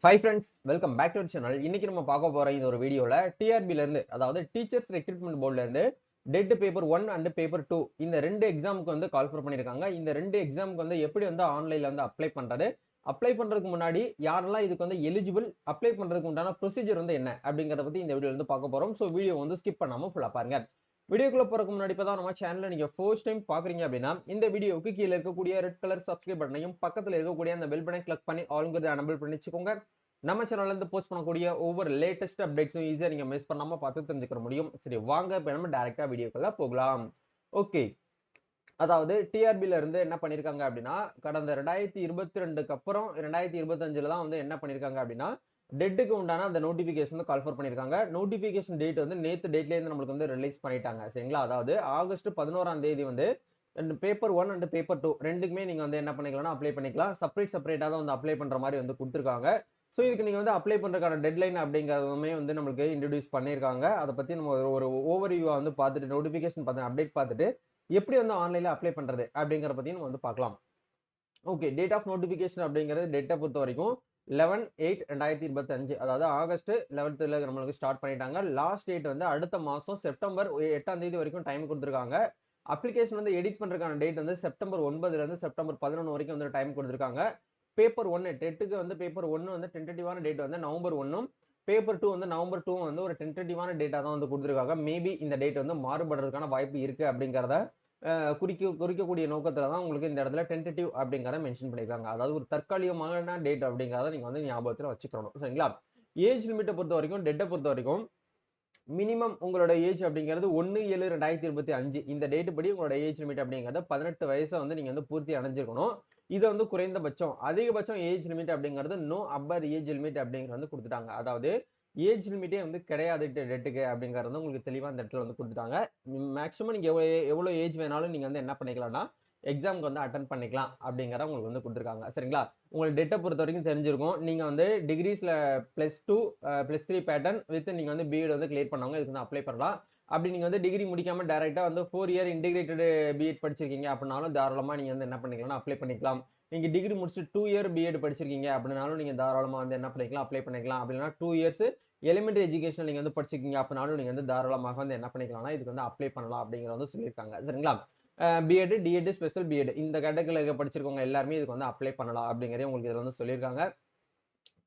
Hi friends, welcome back to our channel. இன்னைக்கு நம்ம பார்க்க போற இந்த ஒரு வீடியோல டிஆர்பில இருந்து அதாவது டீச்சர்ஸ் ரெக்ரூட்மெண்ட் போர்டுல இருந்து டெட் பேப்பர் 1 அண்ட் பேப்பர் 2 இந்த ரெண்டு எக்ஸாமுக்கு வந்து கால்ஃபர் பண்ணிருக்காங்க. இந்த ரெண்டு எக்ஸாமுக்கு வந்து எப்படி வந்து ஆன்லைன்ல வந்து அப்ளை பண்றது, அப்ளை பண்றதுக்கு முன்னாடி யாரெல்லாம் இதுக்கு வந்து எலிஜிபிள், அப்ளை பண்றதுக்கு உண்டான ப்ரொசீஜர் வந்து என்ன அப்படிங்கறத பத்தி இந்த வீடியோல வந்து பார்க்க போறோம். சோ வீடியோ வந்து ஸ்கிப் பண்ணாம ஃபுல்லா பாருங்க. வீடியோக்குள்ள போறதுக்கு முன்னாடி இப்பதான் நம்ம சேனலை நீங்க ஃபர்ஸ்ட் டைம் பாக்குறீங்க அப்படின்னா இந்த வீடியோவுக்கு கீழே இருக்கக்கூடிய ரெட் கலர் சப்ஸ்கிரைப் பட்டனையும் பக்கத்துல இருக்கக்கூடிய அந்த பெல் பட்டனை கிளிக் பண்ணி ஆளுங்கிறத எனபிள் பண்ணிச்சுக்கோங்க. நம்ம சேனல்ல இருந்து போஸ்ட் பண்ணக்கூடிய ஒவ்வொரு லேட்டஸ்ட் அப்டேட்ஸும் ஈஸியா நீங்க மிஸ் பண்ணாம பார்த்து தெரிஞ்சுக்க முடியும். சரி வாங்க இப்ப நம்ம டைரக்டா வீடியோக்குள்ள போகலாம். ஓகே, அதாவது டிஆர்பில இருந்து என்ன பண்ணிருக்காங்க அப்படின்னா கடந்த 2022க்கு அப்புறம் 2025ல தான் வந்து என்ன பண்ணிருக்காங்க அப்படின்னா டெட்டுக்கு உண்டான அந்த நோட்டிபிகேஷன் வந்து கால்ஃபர் பண்ணிருக்காங்க. நோட்டிபிகேஷன் டேட் வந்து நேத்து டேட்ல இருந்து நம்மளுக்கு வந்து ரிலீஸ் பண்ணிட்டாங்க. சரிங்களா, அதாவது ஆகஸ்ட் 11ஆம் தேதி வந்து பேப்பர் 1 அண்ட் பேப்பர் 2 ரெண்டுக்குமே நீங்க வந்து என்ன பண்ணிக்கலாம்னா அப்ளை பண்ணிக்கலாம். செப்பரேட்டா தான் வந்து அப்ளை பண்ற மாதிரி வந்து கொடுத்துருக்காங்க. ஸோ இதுக்கு நீங்க வந்து அப்ளை பண்றதுக்கான டெட்லைன் அப்படிங்கறதுமே வந்து நம்மளுக்கு இன்ட்ரடியூஸ் பண்ணிருக்காங்க. அதை பத்தி நம்ம ஒரு ஓவர்வியூவா வந்து பார்த்துட்டு நோட்டிபிகேஷன் பார்த்து அப்டேட் பார்த்துட்டு எப்படி வந்து ஆன்லைன்ல அப்ளை பண்றது அப்படிங்கிற பத்தி நம்ம வந்து பார்க்கலாம். ஓகே, டேட் ஆஃப் நோட்டிபிகேஷன் அப்படிங்கிறது டேட்டை பொறுத்த வரைக்கும் 11/8/2025, அதாவது ஆகஸ்ட் 11th நம்மளுக்கு ஸ்டார்ட் பண்ணிட்டாங்க. லாஸ்ட் டேட் வந்து அடுத்த மாசம் செப்டம்பர் 8ஆம் தேதி வரைக்கும் டைம் கொடுத்துருக்காங்க. அப்ளிகேஷன் வந்து எடிட் பண்றதுக்கான டேட் வந்து செப்டம்பர் 9ல இருந்து செப்டம்பர் 11 வரைக்கும் வந்து டைம் கொடுத்துருக்காங்க. பேப்பர் 1 டெட்டுக்கு வந்து பேப்பர் 1 வந்து டென்டேட்டிவான டேட் வந்து நவம்பர் 1ம், பேப்பர் 2 வந்து நவம்பர் 2 வந்து ஒரு டென்டேட்டிவான டேட்டா தான் வந்து கொடுத்துருக்காங்க. மேபி இந்த டேட் வந்து மாறுபடுறதுக்கான வாய்ப்பு இருக்கு அப்படிங்கறத குறிக்கக்கூடிய நோக்கத்துல தான் உங்களுக்கு இந்த இடத்துல டென்டேட்டிவ் அப்படிங்கறத மென்ஷன் பண்ணிருக்காங்க. அதாவது ஒரு தற்காலிகமான டேட் அப்படிங்கறத நீங்க வந்து ஞாபகத்துல வச்சுக்கணும். சரிங்களா, ஏஜ் லிமிட்டை பொறுத்த வரைக்கும் டெட்டை பொறுத்த வரைக்கும் மினிமம் உங்களோட ஏஜ் அப்படிங்கிறது 1/7/2025 இந்த டேட் படி உங்களோட ஏஜ் லிமிட் அப்படிங்கிறது 18 வயசை வந்து நீங்க வந்து பூர்த்தி அடைஞ்சிருக்கணும். இது வந்து குறைந்தபட்சம். அதிகபட்சம் ஏஜ் லிமிட் அப்படிங்கிறது நோ அப்பர் ஏஜ் லிமிட் அப்படிங்கிறது வந்து கொடுத்துட்டாங்க. அதாவது ஏஜ் லிமிட்டே வந்து கிடையாது டெட்டுக்கு அப்படிங்கிறது உங்களுக்கு தெளிவா அந்த இடத்துல வந்து கொடுத்துட்டாங்க. மேக்ஸிமம் நீங்க எவ்வளவு ஏஜ் வேணாலும் நீங்க வந்து என்ன பண்ணிக்கலாம்னா எக்ஸாமுக்கு வந்து அட்டன் பண்ணிக்கலாம் அப்படிங்கறத உங்களுக்கு வந்து கொடுத்துருக்காங்க. சரிங்களா, உங்களுக்கு டெட்டை பொறுத்த வரைக்கும் தெரிஞ்சிருக்கும். நீங்க வந்து டிகிரிஸ்ல +2 +3 பேட்டர்ன் வித் நீங்க வந்து பிஎட் வந்து கிளியர் பண்ணவங்க இதுக்கு வந்து அப்ளை பண்ணலாம். அப்படி நீங்க வந்து டிகிரி முடிக்காம டைரக்டா வந்து 4 இயர் இன்டிகிரேட்டட் பிஎட் படிச்சிருக்கீங்க அப்படின்னாலும் தாராளமா நீங்க வந்து என்ன பண்ணிக்கலாம் அப்ளை பண்ணிக்கலாம். நீங்க டிகிரி முடிச்சு 2 இயர் பிஎட் படிச்சிருக்கீங்க அப்படின்னாலும் நீங்க தாராளமா வந்து என்ன பண்ணிக்கலாம் அப்ளை பண்ணிக்கலாம். அப்படின்னா 2 இயர்ஸ் எலிமெண்டரி எஜுகேஷன் நீங்க வந்து படிச்சிருக்கீங்க அப்படின்னாலும் நீங்க வந்து தாராளமாக வந்து என்ன பண்ணிக்கலாம்னா இதுக்கு வந்து அப்ளை பண்ணலாம் அப்படிங்கறத வந்து சொல்லியிருக்காங்க. சரிங்களா, பிஎட், டிஎட், ஸ்பெஷல் பிஎட் இந்த கேட்டகரியில படிச்சிருக்கவங்க எல்லாருமே இதுக்கு வந்து அப்ளை பண்ணலாம் அப்படிங்கறதே உங்களுக்கு இதுல வந்து சொல்லியிருக்காங்க.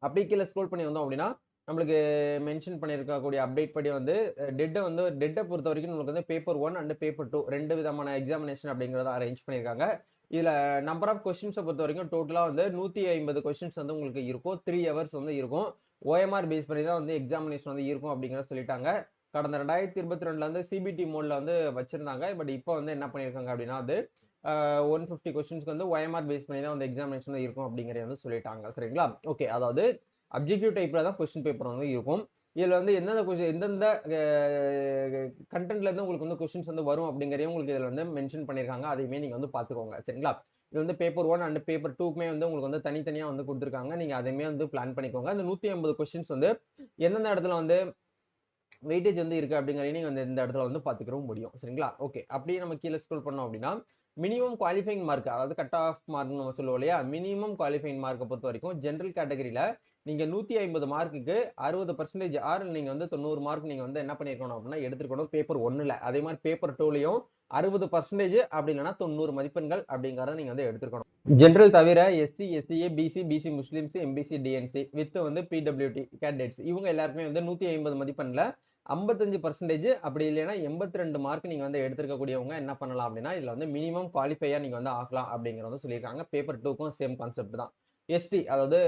அப்படி கீழே ஸ்க்ரோல் பண்ணி வந்தோம் அப்படின்னா நம்மளுக்கு மென்ஷன் பண்ணிருக்கக்கூடிய அப்டேட் படி வந்து டெட்டை பொறுத்த வரைக்கும் நம்மளுக்கு வந்து பேப்பர் 1 அண்ட் பேப்பர் 2 ரெண்டு விதமான எக்ஸாமினேஷன் அப்படிங்கறத அரேஞ்ச் பண்ணிருக்காங்க. இதுல நம்பர் ஆஃப் கொஸ்டின்ஸை பொறுத்த வரைக்கும் டோட்டலா வந்து 150 கொஸ்டின்ஸ் வந்து உங்களுக்கு இருக்கும். 3 ஹவர்ஸ் வந்து இருக்கும். ஓஎம்ஆர் பேஸ் பண்ணி தான் வந்து எக்ஸாமினேஷன் வந்து இருக்கும் அப்படிங்கறத சொல்லிட்டாங்க. கடந்த 2022ல வந்து சிபிடி மோட்ல வந்து வச்சிருந்தாங்க. பட் இப்போ வந்து என்ன பண்ணிருக்காங்க அப்படின்னா அது 150 கொஸ்டின்ஸ்க்கு வந்து OMR பேஸ் பண்ணி தான் வந்து எக்ஸாமினேஷன் இருக்கும் அப்படிங்கறத வந்து சொல்லிட்டாங்க. சரிங்களா, ஓகே, அதாவது அப்ஜெக்டிவ் டைப்ல தான் கொஸ்டின் பேப்பர் வந்து இருக்கும். இதுல வந்து எந்தெந்த கண்டென்ட்ல இருந்து உங்களுக்கு வந்து கொஸ்டின்ஸ் வந்து வரும் அப்படிங்கறதையும் உங்களுக்கு இதுல வந்து மென்ஷன் பண்ணிருக்காங்க. அதையுமே நீங்க வந்து பாத்துக்கோங்க. சரிங்களா, இது வந்து பேப்பர் 1 அண்ட் பேப்பர் 2க்குமே வந்து உங்களுக்கு வந்து தனித்தனியா வந்து கொடுத்துருக்காங்க. நீங்க அதையுமே வந்து பிளான் பண்ணிக்கோங்க. இந்த 150 கொஸ்டின்ஸ் வந்து எந்தெந்த இடத்துல வந்து வெயிட்டேஜ் வந்து இருக்கு அப்படிங்கறதையும் நீங்க வந்து இந்த இடத்துல வந்து பாத்துக்கவும் முடியும். சரிங்களா, ஓகே, அப்படியே நம்ம கீழே ஸ்க்ரோல் பண்ணோம் அப்படின்னா மினிமம் குவாலிஃபைங் மார்க், அதாவது கட் ஆஃப் மார்க் நம்ம சொல்லுவோம் இல்லையா, மினிமம் குவாலிஃபைங் மார்க்கை பொறுத்த வரைக்கும் ஜென்ரல் கேட்டகரியில நீங்க 150 மார்க்குக்கு 60% ஆர் நீங்க வந்து 90 மார்க் நீங்க வந்து என்ன பண்ணிருக்கணும் அப்படின்னா எடுத்துக்கணும் பேப்பர் 1ல. அதே மாதிரி பேப்பர் 2லயும் 60% அப்படி இல்லைன்னா 90 மதிப்பெண்கள் அப்படிங்கறத நீங்க வந்து எடுத்துக்கணும். ஜென்ரல் தவிர SC, SCA, BC, BC Muslims, MBC, DNC with வந்து பிடபிள்யூடி கேண்டிடேட்ஸ் இவங்க எல்லாருக்குமே வந்து 150 மதிப்பெண்ல 55% அப்படி இல்லைன்னா 82 மார்க் நீங்க வந்து எடுத்திருக்கக்கூடியவங்க என்ன பண்ணலாம் அப்படின்னா இதுல வந்து மினிமம் குவாலிஃபையா நீங்க வந்து ஆகலாம் அப்படிங்கறத சொல்லியிருக்காங்க. பேப்பர் 2க்கும் சேம் கான்செப்ட் தான். எஸ்டி, அதாவது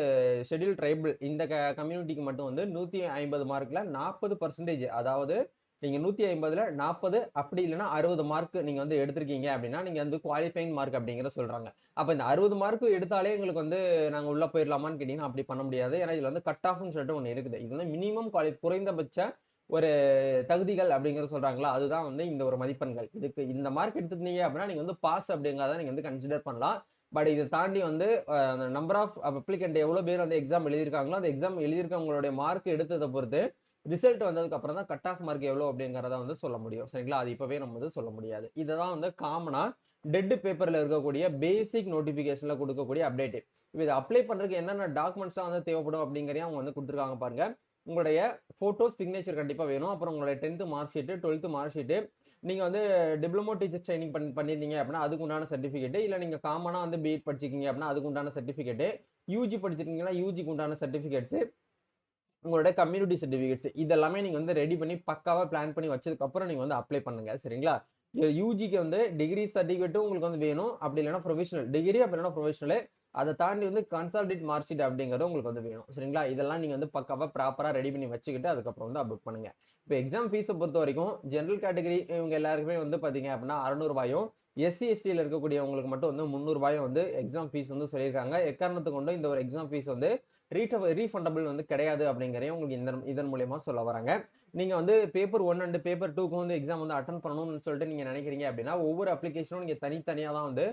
ஷெட்யூல் ட்ரைபிள் இந்த கம்யூனிட்டிக்கு மட்டும் வந்து 150 மார்க்ல 40%, அதாவது நீங்க 150ல 40 அப்படி இல்லைன்னா 60 மார்க் நீங்க வந்து எடுத்திருக்கீங்க அப்படின்னா நீங்க வந்து குவாலிஃபைங் மார்க் அப்படிங்கிற சொல்றாங்க. அப்ப இந்த 60 மார்க் எடுத்தாலே எங்களுக்கு வந்து நாங்க உள்ள போயிடலாமான்னு கேட்டீங்கன்னா அப்படி பண்ண முடியாது. ஏன்னா இதுல வந்து கட் ஆஃப்னு சொல்லிட்டு ஒண்ணு இருக்குது. இது வந்து மினிமம் குறைந்தபட்ச ஒரு தகுதிகள் அப்படிங்கறது சொல்றாங்களா, அதுதான் வந்து இந்த ஒரு மதிப்பெண்கள். இதுக்கு இந்த மார்க் எடுத்துட்டீங்க அப்படின்னா நீங்க வந்து பாஸ் அப்படிங்கறத நீங்க வந்து கன்சிடர் பண்ணலாம். பட் இதை தாண்டி வந்து நம்பர் ஆஃப் அப்ளிகண்ட் எவ்வளவு பேர் வந்து எக்ஸாம் எழுதியிருக்காங்களோ அந்த எக்ஸாம் எழுதியிருக்கவங்களுடைய மார்க் எடுத்ததை பொறுத்து ரிசல்ட் வந்ததுக்கு அப்புறம் தான் கட் ஆஃப் மார்க் எவ்வளவு அப்படிங்கறத வந்து சொல்ல முடியும். சரிங்களா, அது இப்பவே நம்ம வந்து சொல்ல முடியாது. இததான் வந்து காமனா டெட் பேப்பர்ல இருக்கக்கூடிய பேசிக் நோட்டிபிகேஷன்ல கொடுக்கக்கூடிய அப்டேட். இதை அப்ளை பண்றதுக்கு என்னென்ன டாக்குமெண்ட்ஸ் வந்து தேவைப்படும் அப்படிங்கறதையும் அவங்க வந்து கொடுத்துருக்காங்க பாருங்க. உங்களுடைய போட்டோ சிக்னேச்சர் கண்டிப்பா வேணும். அப்புறம் உங்களுடைய 10th mark sheet, 12th mark sheet, நீங்க வந்து டிப்ளமோ டீச்சர் ட்ரைனிங் பண்ணிருந்தீங்க அப்படின்னா அதுக்கு உண்டான சர்டிபிகேட், இல்ல நீங்க காமனா வந்து பிஎட் படிச்சிருக்கீங்க அப்படின்னா அதுக்கு உண்டான சர்டிபிகேட், யூஜி படிச்சிருக்கீங்கன்னா யூஜிக்கு உண்டான சர்டிபிகேட்ஸ், உங்களோட கம்யூனிட்டி சர்டிபிகேட்ஸ் இதெல்லாமே நீங்க வந்து ரெடி பண்ணி பக்காவா பிளான் பண்ணி வச்சதுக்கு அப்புறம் நீங்க வந்து அப்ளை பண்ணுங்க. சரிங்களா? யூஜிக்கு வந்து டிகிரி சர்டிபிகேட்டும் உங்களுக்கு வந்து வேணும். அப்படி இல்லைன்னா ப்ரொஃபஷனல் டிகிரி, அப்படி இல்லைன்னா ப்ரொஃபஷனல், அதை தாண்டி வந்து கன்சால்டேட் மார்க் ஷீட் அப்படிங்கிறது உங்களுக்கு வந்து வேணும். சரிங்களா? இதெல்லாம் நீங்க வந்து பக்காவா ப்ராப்பரா ரெடி பண்ணி வச்சுக்கிட்டு அதுக்கப்புறம் வந்து அப்லோட் பண்ணுங்க. இப்போ எக்ஸாம் ஃபீஸை பொறுத்த வரைக்கும் ஜெனரல் கேட்டகரி இவங்க எல்லாருக்குமே வந்து பாத்தீங்க அப்படின்னா 600 ரூபாயும், எஸ்சி எஸ்டியில் இருக்கக்கூடியவங்களுக்கு மட்டும் வந்து 300 ரூபாயும் வந்து எக்ஸாம் ஃபீஸ் வந்து சொல்லியிருக்காங்க. எக்காரணத்தை கொண்டு இந்த ஒரு எக்ஸாம் ஃபீஸ் வந்து ரீஃபண்டபிள் வந்து கிடையாது அப்படிங்கறதையும் உங்களுக்கு இதன் மூலியமா சொல்ல வராங்க. நீங்க வந்து பேப்பர் 1 அண்ட் பேப்பர் 2க்கு வந்து எக்ஸாம் வந்து அட்டன் பண்ணணும்னு சொல்லிட்டு நீங்க நினைக்கிறீங்க அப்படின்னா ஒவ்வொரு அப்ளிகேஷனும் நீங்க தனித்தனியா தான் வந்து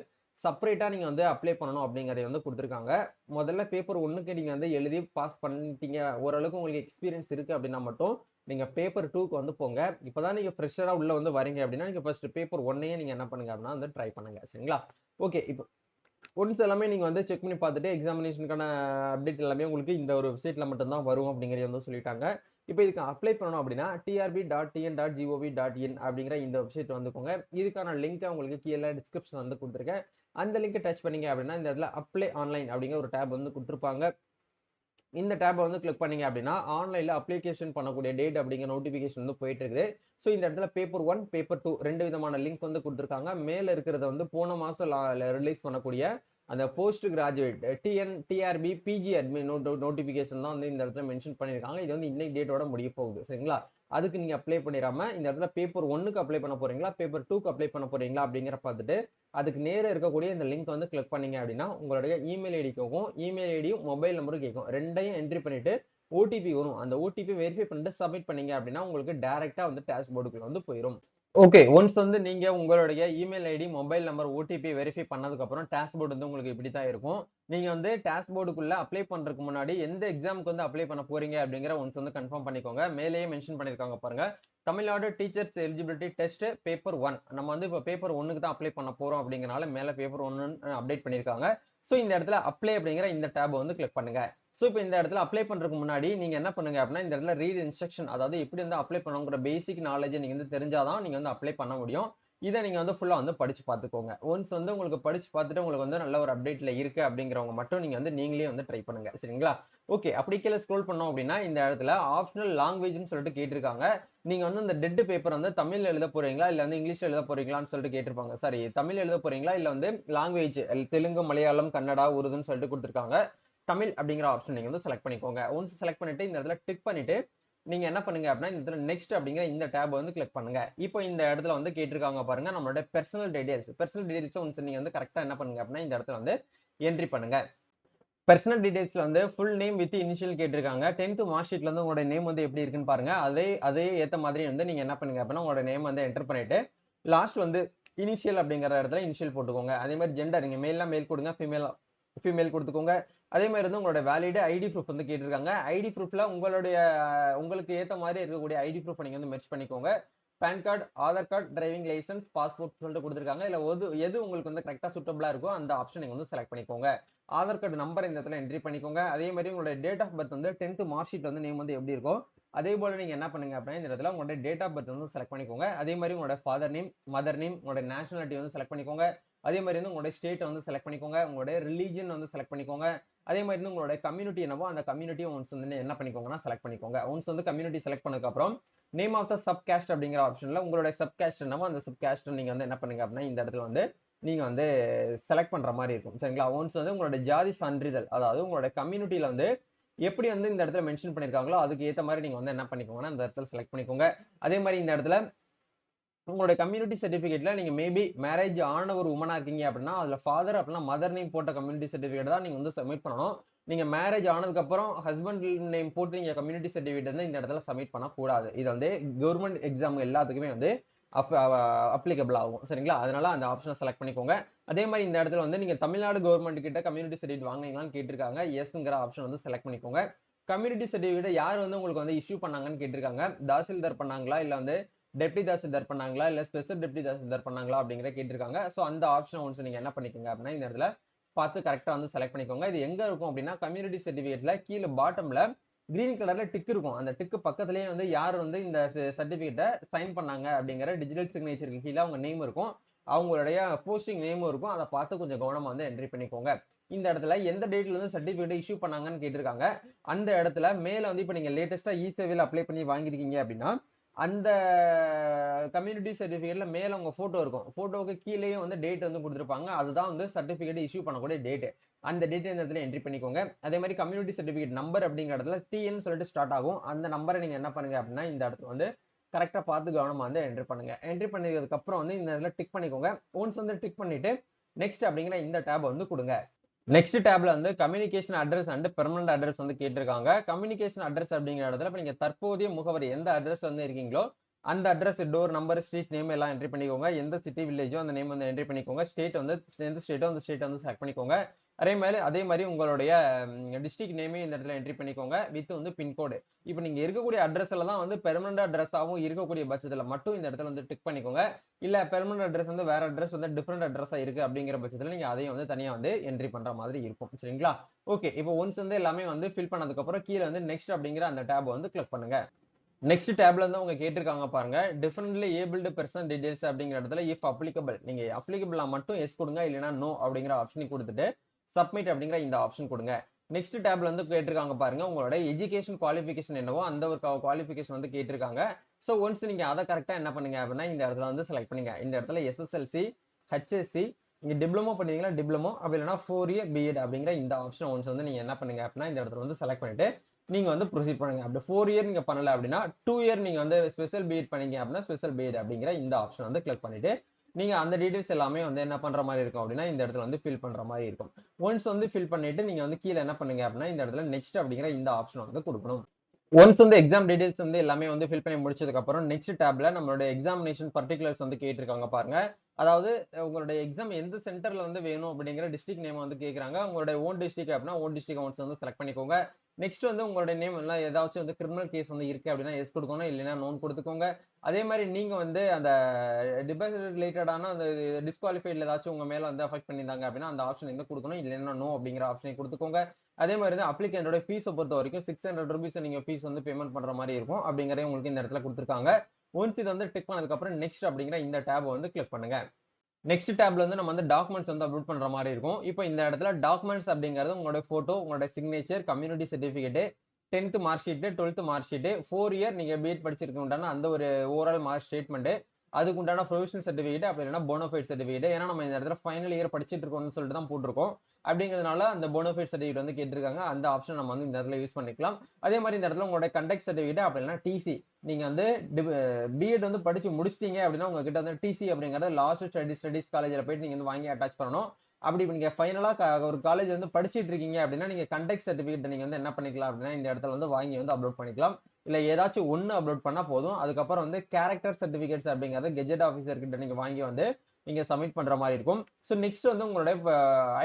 செப்பரேட்டா நீங்க வந்து அப்ளை பண்ணணும் அப்படிங்கறத வந்து கொடுத்துருக்காங்க. முதல்ல பேப்பர் 1க்கு நீங்க வந்து எழுதி பாஸ் பண்ணிட்டீங்க, ஓரளவுக்கு உங்களுக்கு எக்ஸ்பீரியன்ஸ் இருக்கு அப்படின்னா மட்டும் நீங்க பேப்பர் 2க்கு வந்து போங்க. இப்பதான் நீங்க ஃப்ரெஷரா உள்ள வந்து வரீங்க அப்படின்னா நீங்க ஃபர்ஸ்ட் பேப்பர் 1யே நீங்க என்ன பண்ணுங்க அப்படின்னா வந்து ட்ரை பண்ணுங்க. சரிங்களா? ஓகே. இப்போ ஒன்ஸ் எல்லாமே நீங்க வந்து செக் பண்ணி பார்த்துட்டு எக்ஸாமினேஷனுக்கான அப்டேட் எல்லாமே உங்களுக்கு இந்த ஒரு வெப்சைட்ல மட்டும் தான் வரும் அப்படிங்கறது வந்து சொல்லிட்டாங்க. இப்போ இதுக்கு அப்ளை பண்ணணும் அப்படின்னா trb.tn.gov.in அப்படிங்கிற இந்த வெப்சைட் வந்துக்கோங்க. இதுக்கான லிங்க் உங்களுக்கு கீழே டிஸ்கிரிப்ஷன் வந்து கொடுத்துருக்கேன். அந்த லிங்க் டச் பண்ணீங்க அப்படின்னா இந்த இடத்துல அப்ளை ஆன்லைன் அப்படிங்கிற ஒரு டேப் வந்து கொடுத்துருப்பாங்க. இந்த டேப் வந்து கிளிக் பண்ணீங்க அப்படின்னா ஆன்லைன்ல அப்ளிகேஷன் பண்ணக்கூடிய டேட் அப்படிங்கிற நோட்டிபிகேஷன் வந்து போயிட்டு இருக்குது. ஸோ இந்த இடத்துல பேப்பர் 1 பேப்பர் 2 ரெண்டு விதமான லிங்க் வந்து கொடுத்துருக்காங்க. மேல இருக்கிறத வந்து போன மாசம் ரிலீஸ் பண்ணக்கூடிய அந்த post graduate TRB PG admin notification தான் வந்து இந்த இடத்துல மென்ஷன் பண்ணியிருக்காங்க. இது வந்து இன்னைக்கு டேட்டோட முடிய போகுது. சரிங்களா? அதுக்கு நீங்க அப்ளை பண்ணிடாம இந்த இடத்துல பேப்பர் 1க்கு அப்ளை பண்ண போறீங்களா, பேப்பர் 2க்கு அப்ளை பண்ண போறீங்களா அப்படிங்கிற பார்த்துட்டு அதுக்கு நேர இருக்கக்கூடிய இந்த லிங்க் வந்து கிளிக் பண்ணீங்க அப்படின்னா உங்களுடைய இமெயில் ஐடி கேட்கும். இமெயில் ஐடியும் மொபைல் நம்பரும் கேட்கும். ரெண்டையும் என்ட்ரி பண்ணிட்டு ஓடிபி வரும். அந்த ஓடிபி வெரிஃபை பண்ணிட்டு சப்மிட் பண்ணீங்க அப்படின்னா உங்களுக்கு டைரக்டா வந்து டேஷ்போர்டுக்குள்ள வந்து போயிடும். ஓகே. ஒன்ஸ் வந்து நீங்க உங்களுடைய email ID, mobile number, OTP verify பண்ணதுக்கு அப்புறம் டேஷ்போர்டு வந்து உங்களுக்கு இப்படி தான் இருக்கும். நீங்க வந்து டேஷ்போர்டுக்குள்ள அப்ளை பண்றதுக்கு முன்னாடி எந்த எக்ஸாமுக்கு வந்து அப்ளை பண்ண போறீங்க அப்படிங்கிற ஒன்ஸ் வந்து கன்ஃபார்ம் பண்ணிக்கோங்க. மேலேயே மென்ஷன் பண்ணிருக்காங்க பாருங்க. Tamil Nadu teachers eligibility test paper 1. நம்ம வந்து இப்போ பேப்பர் 1க்கு தான் அப்ளை பண்ண போறோம் அப்படிங்கறனால மேல பேப்பர் 1 அப்டேட் பண்ணிருக்காங்க. சோ இந்த இடத்துல அப்ளை அப்படிங்கிற இந்த டேப் வந்து கிளிக் பண்ணுங்க. சோ இப்போ இந்த இடத்துல அப்ளை பண்றதுக்கு முன்னாடி நீங்க என்ன பண்ணுங்க அப்படின்னா இந்த இடத்துல ரீட் இன்ஸ்ட்ரக்ஷன், அதாவது எப்படி வந்து அப்ளை பண்ணணுங்கிற பேசிக் நாலேஜ் நீங்க வந்து தெரிஞ்சாதான் நீங்க வந்து அப்ளை பண்ண முடியும். இதை நீங்க வந்து ஃபுல்லா வந்து படிச்சு பார்த்துக்கோங்க. ஒன்ஸ் வந்து உங்களுக்கு படிச்சு பார்த்துட்டு உங்களுக்கு வந்து நல்ல ஒரு அப்டேட்ல இருக்கு அப்படிங்கிறவங்க மட்டும் நீங்க வந்து நீங்களே வந்து ட்ரை பண்ணுங்க. சரிங்களா? ஓகே. அப்படி கீழே ஸ்க்ரோல் பண்ணோம் அப்படின்னா இந்த இடத்துல ஆப்ஷனல் லாங்குவேஜ்னு சொல்லிட்டு கேட்டிருக்காங்க. நீங்க வந்து இந்த டெட் பேப்பர் வந்து தமிழ்ல எழுத போறீங்களா இல்ல வந்து இங்கிலீஷ்ல எழுத போறீங்களான்னு சொல்லிட்டு கேட்டிருப்பாங்க. சாரி, தமிழ் எழுத போறீங்களா இல்ல வந்து லாங்குவேஜ் தெலுங்கு, மலையாளம், கன்னடா, உருதுன்னு சொல்லிட்டு கொடுத்திருக்காங்க. தமிழ் அப்படிங்கிற ஆப்ஷன் நீங்க வந்து செலக்ட் பண்ணிக்கோங்க. ஒன்ஸ் செலக்ட் பண்ணிட்டு இந்த இடத்துல டிக் பண்ணிட்டு நீங்க என்ன பண்ணுங்க அப்படின்னா இந்த இடத்துல நெக்ஸ்ட் அப்படிங்கிற இந்த டேப் வந்து கிளிக் பண்ணுங்க. இப்போ இந்த இடத்துல வந்து கேட்டிருக்காங்க பாருங்க நம்மளோட பர்சனல் டீடைல்ஸ் ஒன்ஸ் நீங்க வந்து கரெக்டா என்ன பண்ணுங்க அப்படின்னா இந்த இடத்துல வந்து என்ட்ரி பண்ணுங்க. பர்சனல் டீடைல்ஸ்ல வந்து ஃபுல் நேம் வித் இனிஷியல் கேட்டிருக்காங்க. 10th மார்க் ஷீட்ல வந்து உங்களோட நேம் வந்து எப்படி இருக்குன்னு பாருங்க. அதே ஏத்த மாதிரி வந்து நீங்க என்ன பண்ணுங்க அப்படின்னா உங்களோட நேம் வந்து என்டர் பண்ணிட்டு லாஸ்ட் வந்து இனிஷியல் அப்படிங்கிற இடத்துல இனிஷியல் போட்டுக்கோங்க. அதே மாதிரி ஜெண்டர் நீங்க மேல்னா மேல் கொடுங்க, ஃபீமேல் கொடுத்துக்கோங்க. அதே மாதிரி வந்து உங்களோட வேலிட் ஐடி ப்ரூஃப் வந்து கேட்டிருக்காங்க. ஐடி ப்ரூஃப்ல உங்களுக்கு ஏத்த மாதிரி இருக்கக்கூடிய ஐடி ப்ரூஃப் நீங்க வந்து மெர்ஜ் பண்ணிக்கோங்க. PAN card, Aadhaar card, driving licence, passport சொல்லிட்டு கொடுத்துருக்காங்க. இல்ல எது உங்களுக்கு வந்து கரெக்டா சூட்டபிளா இருக்கோ அந்த ஆப்ஷன் நீங்க வந்து செலக்ட் பண்ணிக்கோங்க. ஆதார் கார்டு நம்பர் இந்த இடத்துல என்ட்ரி பண்ணிக்கோங்க. அதே மாதிரி உங்களோட டேட் ஆஃப் பர்த் வந்து 10th மார்க் ஷீட் வந்து நேம் வந்து எப்படி இருக்கோ அதே போல நீங்க என்ன பண்ணுங்க அப்படின்னா இந்த இடத்துல உங்களோட டேட் ஆஃப் பர்த் வந்து செலக்ட் பண்ணிக்கோங்க. அதே மாதிரி உங்களோட ஃபாதர் நேம், மதர் நேம், உங்களோட நேஷனாலிட்டி வந்து செலக்ட் பண்ணிக்கோங்க. அதே மாதிரி வந்து உங்களோட ஸ்டேட் வந்து செலக்ட் பண்ணிக்கோங்க. உங்களோட ரிலீஜன் வந்து செலக்ட் பண்ணிக்கோங்க. அதே மாதிரி வந்து உங்களோட கம்யூனிட்டி என்னவோ அந்த கம்யூனிட்டியும் ஒன்ஸ் வந்து என்ன பண்ணிக்கோங்கன்னா செலக்ட் பண்ணிக்கோங்க. ஒன்ஸ் வந்து கம்யூனிட்டி செலக்ட் பண்ணதுக்கு அப்புறம் name of the sub caste அப்படிங்கிற ஆப்ஷன்ல உங்களோட சப் கேஸ்ட் என்னவோ அந்த சப் கேஸ்ட் நீங்க வந்து என்ன பண்ணுங்க அப்படின்னா இந்த இடத்துல வந்து நீங்க வந்து செலக்ட் பண்ற மாதிரி இருக்கும். சரிங்களா? ஒன்ஸ் வந்து உங்களோட ஜாதி சான்றிதழ், அதாவது உங்களோட கம்யூனிட்டியில வந்து எப்படி வந்து இந்த இடத்துல மென்ஷன் பண்ணிருக்காங்களோ அதுக்கு ஏத்த மாதிரி நீங்க வந்து என்ன பண்ணிக்கோங்கன்னா இந்த இடத்துல செலக்ட் பண்ணிக்கோங்க. அதே மாதிரி இந்த இடத்துல உங்களோட கம்யூனிட்டி சர்டிபிகேட்ல நீங்க மேபி மேரேஜ் ஆன ஒரு உமனா இருக்கீங்க அப்படின்னா அதுல ஃபாதர் அப்படின்னா மதர் நேம் போட்ட கம்யூனிட்டி சர்டிபிகேட் தான் நீங்க வந்து சப்மிட் பண்ணணும். நீங்க மேரேஜ் ஆனதுக்கு அப்புறம் ஹஸ்பண்ட் நேம் போட்டு நீங்க கம்யூனிட்டி சர்டிபிகேட் வந்து இந்த இடத்துல சப்மிட் பண்ண கூடாது. இது வந்து கவர்மெண்ட் எக்ஸாம் எல்லாத்துக்குமே வந்து அப்ளிகபிள் ஆகும். சரிங்களா? அதனால அந்த ஆப்ஷனை செலக்ட் பண்ணிக்கோங்க. அதே மாதிரி இந்த இடத்துல வந்து நீங்க தமிழ்நாடு கவர்மெண்ட் கிட்ட கம்யூனிட்டி சர்டிபிகேட் வாங்குனீங்களான்னு கேட்டிருக்காங்க. எஸ்ங்கிற ஆப்ஷன் வந்து செலக்ட் பண்ணிக்கோங்க. கம்யூனிட்டி சர்டிபிகேட் யார் வந்து உங்களுக்கு வந்து இஷ்யூ பண்ணாங்கன்னு கேட்டிருக்காங்க. தாசில்தார் பண்ணாங்களா இல்ல வந்து டெப்டி தாசில்தார் பண்ணாங்களா இல்ல ஸ்பெஷல் டெப்டி தாசில்தார் பண்ணாங்களா அப்படிங்கிற கேட்டிருக்காங்க. சோ அந்த ஆப்ஷன் ஒன்ஸ் நீங்க என்ன பண்ணிக்கோங்க அப்படின்னா இந்த இடத்துல பார்த்து கரெக்டா வந்து செலக்ட் பண்ணிக்கோங்க. இது எங்க இருக்கும் அப்படின்னா கம்யூனிட்டி சர்டிபிகேட்ல கீழே பாட்டம்ல கிரீன் கலர்ல டிக் இருக்கும். அந்த டிக் பக்கத்துலயே வந்து யார் வந்து இந்த சர்டிபிகேட்டை சைன் பண்ணாங்க அப்படிங்கிற டிஜிட்டல் சிக்னேச்சருக்கு கீழே அவங்க நேம் இருக்கும். அவங்களுடைய போஸ்டிங் நேமும் இருக்கும். அதை பார்த்து கொஞ்சம் கவனமா வந்து என்ட்ரி பண்ணிக்கோங்க. இந்த இடத்துல எந்த டேட்ல இருந்து சர்டிபிகேட் இஷ்யூ பண்ணாங்கன்னு கேட்டிருக்காங்க. அந்த இடத்துல மேல வந்து இப்ப நீங்க லேட்டஸ்டா இ-சேவையில அப்ளை பண்ணி வாங்கிருக்கீங்க அப்படின்னா அந்த கம்யூனிட்டி சர்டிபிகேட்ல மேல உங்க போட்டோ இருக்கும். போட்டோவுக்கு கீழேயும் வந்து டேட் வந்து கொடுத்திருப்பாங்க. அதுதான் வந்து சர்டிபிகேட் இஷ்யூ பண்ணக்கூடிய டேட். அந்த டேட் இந்த இடத்துல என்ட்ரி பண்ணிக்கோங்க. அதே மாதிரி கம்யூனிட்டி சர்டிபிகேட் நம்பர் அப்படிங்கிற இடத்துல டிஎன் சொல்லிட்டு ஸ்டார்ட் ஆகும். அந்த நம்பரை நீங்க என்ன பண்ணுங்க அப்படின்னா இந்த இடத்துல வந்து கரெக்டா பார்த்து கவனமா வந்து என்ட்ரி பண்ணுங்க. என்ட்ரி பண்ணதுக்கு அப்புறம் வந்து இந்த இடத்துல டிக் பண்ணிக்கோங்க. ஒன்ஸ் வந்து டிக் பண்ணிட்டு நெக்ஸ்ட் அப்படிங்கிற இந்த டேப் வந்து கொடுங்க. நெக்ஸ்ட் டேப்ல வந்து communication address and permanent address வந்து கேட்டிருக்காங்க. கம்யூனிகேஷன் அட்ரஸ் அப்படிங்கிற இடத்துல இப்ப நீங்க தற்போதைய முகவரி எந்த அட்ரஸ் வந்து இருக்கீங்களோ அந்த address, door number, street name எல்லாம் என்ட்ரி பண்ணிக்கோங்க. எந்த சிட்டி வில்லேஜோ அந்த நேம் வந்து என்ட்ரி பண்ணிக்கோங்க. ஸ்டேட் வந்து எந்த ஸ்டேட்டோ அந்த ஸ்டேட் வந்து செலக்ட் பண்ணிக்கோங்க. அதே மாதிரி உங்களுடைய டிஸ்ட்ரிக்ட் நேமே இந்த இடத்துல என்ட்ரி பண்ணிக்கோங்க. வித் வந்து பின்கோடு. இப்போ நீங்க இருக்கக்கூடிய அட்ரஸ்ல தான் வந்து பெர்மனன்ட் அட்ரஸாவும் இருக்கக்கூடிய பட்சத்துல மட்டும் இந்த இடத்துல வந்து டிக் பண்ணிக்கோங்க. இல்ல பெர்மனன்ட் அட்ரஸ் வந்து வேற அட்ரஸ் வந்து டிஃபரெண்ட் அட்ரஸா இருக்கு அப்படிங்கிற பட்சத்துல நீங்க அதையும் வந்து தனியா வந்து என்ட்ரி பண்ற மாதிரி இருக்கும். சரிங்களா? ஓகே. இப்போ ஒன்ஸ் வந்து எல்லாமே வந்து ஃபில் பண்ணதுக்கு அப்புறம் கீழே வந்து நெக்ஸ்ட் அப்படிங்கிற அந்த டேப் வந்து கிளிக் பண்ணுங்க. நெக்ஸ்ட் டேப்ல இருந்து அவங்க கேட்டிருக்காங்க பாருங்க. டிஃபரெண்ட்லி ஏபிள்டு பெர்சன் டீடைல்ஸ் அப்படிங்கிற இடத்துல இஃப் அப்ளிகபிள் நீங்க அப்ளிகபிளா மட்டும் எஸ் கொடுங்க. இல்லைன்னா நோ அப்படிங்கிற ஆப்ஷனை கொடுத்துட்டு சப்மிட் அப்படிங்கிற இந்த ஆப்ஷன் கொடுங்க. நெக்ஸ்ட் டேப்ல வந்து கேட்டிருக்காங்க பாருங்க. உங்களோட எஜுகேஷன் குவாலிஃபிகேஷன் என்னவோ அந்த ஒரு குவாலிஃபிகேஷன் வந்து கேட்டிருக்காங்க. ஸோ ஒன்ஸ் நீங்க அதை கரெக்டா என்ன பண்ணுங்க அப்படின்னா இந்த இடத்துல வந்து செலக்ட் பண்ணுங்க. இந்த இடத்துல எஸ்எஸ்எல்சி, ஹெச்எஸ்சி, நீங்க டிப்ளமோ பண்ணீங்கன்னா டிப்ளமோ, அப்படி இல்லைன்னா 4 இயர் பிஎட் அப்படிங்கிற இந்த ஆப்ஷன் ஒன்ஸ் வந்து நீங்க என்ன பண்ணுங்க அப்படின்னா இந்த இடத்துல வந்து செலக்ட் பண்ணிட்டு நீங்க வந்து ப்ரொசீட் பண்ணுங்க. அப்படி 4 இயர் நீங்க பண்ணல அப்படின்னா 2 இயர் நீங்க வந்து ஸ்பெஷல் பிஎட் பண்ணீங்க அப்படின்னா ஸ்பெஷல் பிஎட் அப்படிங்கிற இந்த ஆப்ஷன் வந்து கிளிக் பண்ணிட்டு நீங்க அந்த டீடைல்ஸ் எல்லாமே வந்து என்ன பண்ற மாதிரி இருக்கும் அப்படின்னா இந்த இடத்துல வந்து ஃபில் பண்ற மாதிரி இருக்கும். ஒன்ஸ் வந்து ஃபில் பண்ணிட்டு நீங்க வந்து கீழே என்ன பண்ணுங்க அப்படின்னா இந்த இடத்துல நெக்ஸ்ட் அப்படிங்கிற இந்த ஆப்ஷன் வந்து கொடுக்கணும். ஒன்ஸ் வந்து எக்ஸாம் டீடைல்ஸ் வந்து எல்லாமே வந்து ஃபில் பண்ணி முடிச்சதுக்கு அப்புறம் நெக்ஸ்ட் டேப்ல நம்மளோட எக்ஸாமினேஷன் பர்டிகுலர்ஸ் வந்து கேட்டிருக்காங்க பாருங்க. அதாவது உங்களுடைய எக்ஸாம் எந்த சென்டர்ல வந்து வேணும் அப்படிங்கிற டிஸ்ட்ரிக்ட் நேம் வந்து கேக்குறாங்க. உங்களுடைய ஓன் டிஸ்ட்ரிக்ட் அப்படின்னா ஓன் டிஸ்ட்ரிக்ட் ஒன்ஸ் வந்து செலக்ட் பண்ணிக்கோங்க. நெக்ஸ்ட் வந்து உங்களுடைய நேம் எல்லாம் ஏதாச்சும் வந்து கிரிமினல் கேஸ் வந்து இருக்கு அப்படின்னா எஸ் கொடுக்கணும். இல்லைன்னா நோன் கொடுத்துக்கோங்க. அதே மாதிரி நீங்க வந்து அந்த டிபாசிட் ரிலேட்டடான அந்த டிஸ்குவாலிஃபைட்ல ஏதாச்சும் உங்க மேல வந்து அஃபெக்ட் பண்ணியிருந்தாங்க அப்படின்னா அந்த ஆப்ஷன் வந்து கொடுக்கணும். இல்லைன்னா நோ அப்படிங்கிற ஆப்ஷனை கொடுத்துக்கோங்க. அதே மாதிரி தான் அப்ளிகேண்டோட ஃபீஸை பொறுத்த வரைக்கும் 600 rupees நீங்க ஃபீஸ் வந்து பேமெண்ட் பண்ற மாதிரி இருக்கும். அப்படிங்கறத உங்களுக்கு இந்த இடத்துல கொடுத்துருக்காங்க. ஒன்ஸ் இது வந்து டிக் பண்ணதுக்கு அப்புறம் நெக்ஸ்ட் அப்படிங்கிற இந்த டேப் வந்து கிளிக் பண்ணுங்க. நெக்ஸ்ட் டேப்ல வந்து நம்ம வந்து டாக்குமெண்ட்ஸ் வந்து அப்லோட் பண்ற மாதிரி இருக்கும். இப்போ இந்த இடத்துல டாக்குமெண்ட்ஸ் அப்படிங்கிறது உங்களோட போட்டோ, உங்களோட signature, community certificate, 10th mark sheet, 12th mark sheet, 4 year நீங்க பிஎட் படிச்சிருக்க உண்டான அந்த ஒரு ஓவரால் மார்க் ஸ்டேட்மெண்ட், அதுக்கு உண்டான ப்ரொவிஷனல் சர்டிபிகேட், அப்படி இல்லைன்னா போனோஃபைட் சர்டிபிகேட். ஏன்னா நம்ம இந்த இடத்துல ஃபைனல் இயர் படிச்சிட்டு இருக்கோம்னு சொல்லிட்டு தான் போட்டிருக்கோம். அப்படிங்கிறதுனால அந்த போனோஃபைட் சர்டிபிகேட் வந்து கேட்டிருக்காங்க. அந்த ஆப்ஷன் நம்ம வந்து இந்த இடத்துல யூஸ் பண்ணிக்கலாம். அதே மாதிரி இந்த இடத்துல உங்களோட கண்டக்ட் சர்டிபிகேட், அப்படி இல்லைன்னா டிசி, நீங்க வந்து பிஎட் வந்து படிச்சு முடிச்சிட்டீங்க அப்படின்னா உங்ககிட்ட வந்து டிசி அப்படிங்கறத லாஸ்ட் ஸ்டடிஸ் காலேஜ்ல போயிட்டு நீங்க வந்து வாங்கி அட்டாச் பண்ணணும். அப்படி நீங்க ஃபைனலா ஒரு காலேஜ் வந்து படிச்சிட்டு இருக்கீங்க அப்படின்னா நீங்க கண்டக்ட் சர்டிபிகேட் நீங்க வந்து என்ன பண்ணிக்கலாம் அப்படின்னா இந்த இடத்துல வந்து வாங்கி வந்து அப்லோட் பண்ணிக்கலாம். இல்ல ஏதாச்சும் ஒன்னு அப்லோட் பண்ணா போதும். அதுக்கப்புறம் வந்து கேரக்டர் சர்டிபிகேட்ஸ் அப்படிங்கறது கெஜெட் ஆஃபீஸர் கிட்ட நீங்க வாங்கி வந்து நீங்க சப்மிட் பண்ற மாதிரி இருக்கும். ஸோ நெக்ஸ்ட் வந்து உங்களுடைய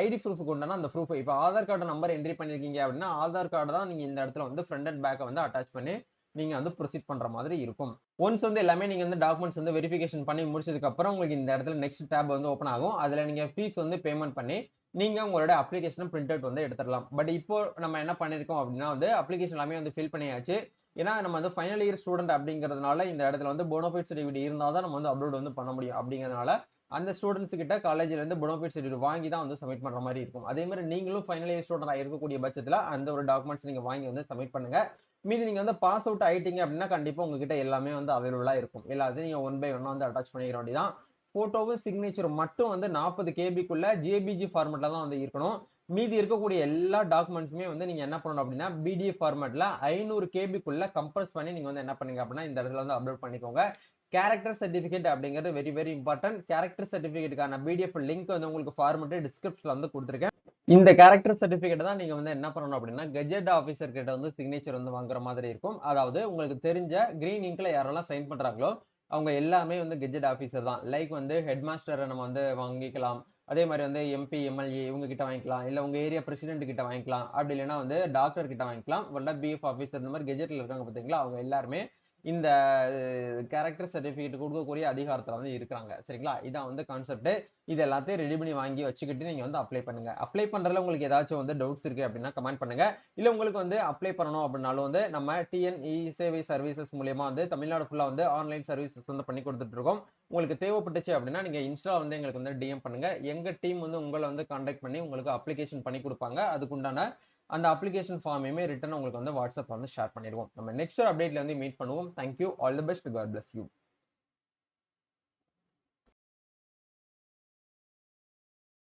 ஐடி ப்ரூஃபுக்கு உண்டான அந்த ப்ரூஃப் இப்போ ஆதார் கார்டு நம்பர் என்ட்ரி பண்ணிருக்கீங்க அப்படின்னா ஆதார் கார்டு தான் நீங்க இந்த இடத்துல வந்து ஃப்ரண்ட் அண்ட் பேக்கை வந்து அட்டாச் பண்ணி நீங்க வந்து ப்ரொசீட் பண்ற மாதிரி இருக்கும். ஒன்ஸ் வந்து எல்லாமே நீங்க வந்து டாக்குமெண்ட்ஸ் வந்து வெரிஃபிகேஷன் பண்ணி முடிச்சதுக்கு அப்புறம் உங்களுக்கு இந்த இடத்துல நெக்ஸ்ட் டேப் வந்து ஓப்பன் ஆகும். அதுல நீங்க ஃபீஸ் வந்து பேமெண்ட் பண்ணி நீங்க உங்களோட அப்ளிகேஷன் பிரிண்ட் அவுட் வந்து எடுத்துடலாம். பட் இப்போ நம்ம என்ன பண்ணிருக்கோம் அப்படின்னா வந்து அப்ளிகேஷன் எல்லாமே வந்து ஃபில் பண்ணியாச்சு. ஏன்னா நம்ம வந்து ஃபைனல் இயர் ஸ்டூடெண்ட் அப்படிங்கிறதுனால இந்த இடத்துல வந்து போனோஃபைட் சர்டிஃபிகேட் இருந்தால் தான் நம்ம வந்து அப்லோட் வந்து பண்ண முடியும். அப்படிங்கிறதுனால அந்த ஸ்டூடெண்ட்ஸ் கிட்ட காலேஜ்ல இருந்து போனோஃபைட் சர்டிஃபிகேட் வாங்கி தான் வந்து சப்மிட் பண்ற மாதிரி இருக்கும். அதே மாதிரி நீங்களும் ஃபைனல் இயர் ஸ்டூடெண்ட் இருக்கக்கூடிய பட்சத்துல அந்த ஒரு டாக்குமெண்ட்ஸ் நீங்க வாங்கி வந்து சப்மிட் பண்ணுங்க. மீதி நீங்க வந்து பாஸ் அவுட் ஆயிட்டீங்க அப்படின்னா கண்டிப்பா உங்ககிட்ட எல்லாமே வந்து அவைலபிளா இருக்கும். எல்லாத்தையும் நீங்க ஒன் பை ஒன்னா வந்து அட்டாச் பண்ணிக்கிற வேண்டியதான். போட்டோவும் சிக்னேச்சரும் மட்டும் வந்து 40 கேபிக்குள்ள ஜேபிஜி ஃபார்மேட்ல தான் வந்து இருக்கணும். மீதி இருக்கக்கூடிய எல்லா டாக்குமெண்ட்ஸுமே வந்து நீங்க என்ன பண்ணணும் அப்படின்னா பிடிஎஃப் ஃபார்மேட்ல 500 கேபிக்குள்ள கம்ப்ரஸ் பண்ணி நீங்க வந்து என்ன பண்ணுங்க அப்படின்னா இந்த இடத்துல வந்து அப்லோட் பண்ணிக்கோங்க. கேரக்டர் சர்டிபிகேட் அப்படிங்கிறது வெரி வெரி இம்பார்ட்டன்ட். கேரக்டர் சர்டிபிகேட்டுக்கான பிடிஎஃப் லிங்க் வந்து உங்களுக்கு ஃபார்மேட் டிஸ்கிரிப்ஷன்ல வந்து கொடுத்துருக்கேன். இந்த கேரக்டர் சர்டிபிகேட் தான் நீங்க வந்து என்ன பண்ணணும் அப்படின்னா கெஜெட் ஆஃபீஸர் கிட்ட வந்து சிக்னேச்சர் வந்து வாங்குற மாதிரி இருக்கும். அதாவது உங்களுக்கு தெரிஞ்ச கிரீன் இங்க்ல யாரெல்லாம் சைன் பண்றாங்களோ அவங்க எல்லாமே வந்து கெஜெட் ஆஃபீஸர் தான். லைக் வந்து ஹெட் மாஸ்டரை நம்ம வந்து வாங்கிக்கலாம். அதே மாதிரி வந்து எம்பி, எம்எல்ஏ இவங்க கிட்ட வாங்கிக்கலாம். இல்ல உங்க ஏரியா பிரசிடென்ட் கிட்ட வாங்கிக்கலாம். அப்படி இல்லைன்னா வந்து டாக்டர் கிட்ட வாங்கிக்கலாம். இல்ல பிஎஃப் ஆஃபீஸர் இந்த மாதிரி கெஜெட்ல இருக்காங்க பாத்தீங்களா அவங்க எல்லாருமே இந்த கேரக்டர் சர்டிபிகேட் கொடுக்கக்கூடிய அதிகாரத்துல வந்து இருக்கிறாங்க. சரிங்களா? இதான் வந்து கான்செப்ட். இது எல்லாத்தையும் ரெடி பண்ணி வாங்கி வச்சுக்கிட்டு நீங்க வந்து அப்ளை பண்ணுங்க. அப்ளை பண்றதுல உங்களுக்கு ஏதாச்சும் வந்து டவுட்ஸ் இருக்கு அப்படின்னா கமெண்ட் பண்ணுங்க. இல்ல உங்களுக்கு வந்து அப்ளை பண்ணணும் அப்படின்னாலும் வந்து நம்ம டிஎன் சேவை சர்வீசஸ் மூலியமா வந்து தமிழ்நாடு ஃபுல்லா வந்து ஆன்லைன் சர்வீசஸ் வந்து பண்ணி கொடுத்துட்டு இருக்கோம். உங்களுக்கு தேவைப்பட்டுச்சு அப்படின்னா நீங்க இன்ஸ்டா வந்து எங்களுக்கு வந்து டிஎம் பண்ணுங்க. எங்க டீம் வந்து உங்களை வந்து கான்டாக்ட் பண்ணி உங்களுக்கு அப்ளிகேஷன் பண்ணி கொடுப்பாங்க. அதுக்குண்டான அந்த அப்ளிகேஷன் ஃபார்மையுமே ரிட்டன் உங்களுக்கு வந்து வாட்ஸ்அப் வந்து ஷேர் பண்ணிடுவோம். நம்ம நெக்ஸ்ட் அப்டேட்ல வந்து மீட் பண்ணுவோம். Thank you. All the best. God bless you.